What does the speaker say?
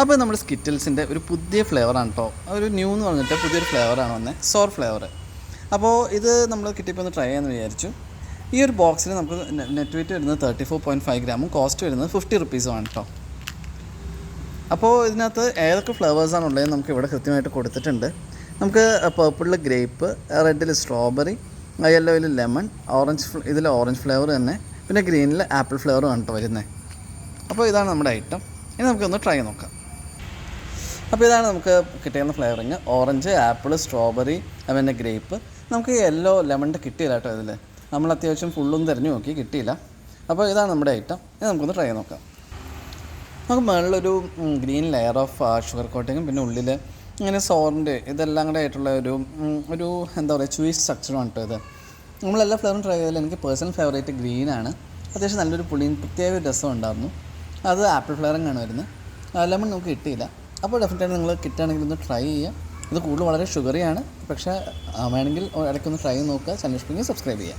അപ്പോൾ നമ്മൾ സ്കിറ്റിൽസിൻ്റെ ഒരു പുതിയ ഫ്ലേവറാണ് കേട്ടോ. ഒരു ന്യൂ എന്ന് പറഞ്ഞിട്ട് പുതിയൊരു ഫ്ലേവറാണ് വന്നത്, സോർ ഫ്ലേവർ. അപ്പോൾ ഇത് നമ്മൾ കിട്ടിയപ്പോൾ ഒന്ന് ട്രൈ ചെയ്യാമെന്ന് വിചാരിച്ചു. ഈ ഒരു ബോക്സിന് നമുക്ക് നെറ്റ് വെയിറ്റ് വരുന്നത് 34.5 ഗ്രാമും കോസ്റ്റ് വരുന്നത് 50 റുപ്പീസുമാണ് കേട്ടോ. അപ്പോൾ ഇതിനകത്ത് ഏതൊക്കെ ഫ്ലേവേഴ്സാണ് ഉള്ളതെന്ന് നമുക്ക് ഇവിടെ കൃത്യമായിട്ട് കൊടുത്തിട്ടുണ്ട്. നമുക്ക് പർപ്പിളിൽ ഗ്രേപ്പ്, റെഡിൽ സ്ട്രോബെറി, യെല്ലോയിൽ ലെമൺ, ഇതിൽ ഓറഞ്ച് ഫ്ലേവർ തന്നെ, പിന്നെ ഗ്രീനിൽ ആപ്പിൾ ഫ്ലേവറും ആണ് കേട്ടോ വരുന്നത്. അപ്പോൾ ഇതാണ് നമ്മുടെ ഐറ്റം. ഇനി നമുക്കൊന്ന് ട്രൈ നോക്കാം. അപ്പോൾ ഇതാണ് നമുക്ക് കിട്ടിയിരുന്ന ഫ്ലേവറിങ്: ഓറഞ്ച്, ആപ്പിൾ, സ്ട്രോബെറി, പിന്നെ ഗ്രേപ്പ്. നമുക്ക് യെല്ലോ ലെമണിൻ്റെ കിട്ടിയില്ല കേട്ടോ. ഇതിൽ നമ്മൾ അത്യാവശ്യം ഫുള്ളൊന്നും തിരഞ്ഞു നോക്കി, കിട്ടിയില്ല. അപ്പോൾ ഇതാണ് നമ്മുടെ ഐറ്റം. ഇനി നമുക്കൊന്ന് ട്രൈ നോക്കാം. നമുക്ക് മുകളിലൊരു ഗ്രീൻ ലെയർ ഓഫ് ഷുഗർ കോട്ടിങ്ങും പിന്നെ ഉള്ളിൽ ഇങ്ങനെ സോറിൻ്റെ ഇതെല്ലാം കൂടെ ആയിട്ടുള്ള ഒരു എന്താ പറയുക, ചൂയിസ് സ്ട്രക്ചറുമാണ് കേട്ടോ ഇത്. നമ്മളെല്ലാ ഫ്ലേവറും ട്രൈ ചെയ്താലും എനിക്ക് പേഴ്സണൽ ഫേവറേറ്റ് ഗ്രീനാണ്. അത്യാവശ്യം നല്ലൊരു പുളിയും പ്രത്യേക ഒരു രസം ഉണ്ടായിരുന്നു. അത് ആപ്പിൾ ഫ്ലേവറിങ്ങാണ് വരുന്നത്. ലെമൺ നമുക്ക് കിട്ടിയില്ല. അപ്പോൾ ഡെഫിനറ്റായിട്ട് നിങ്ങൾ കിട്ടുകയാണെങ്കിൽ ഒന്ന് ട്രൈ ചെയ്യുക. ഇത് കൂടുതൽ വളരെ ഷുഗറിയാണ്, പക്ഷേ വേണമെങ്കിൽ ഇടയ്ക്കൊന്ന് ട്രൈ ചെയ്ത് നോക്കുക. ചാനൽ ഇഷ്ടമെങ്കിൽ സബ്സ്ക്രൈബ് ചെയ്യുക.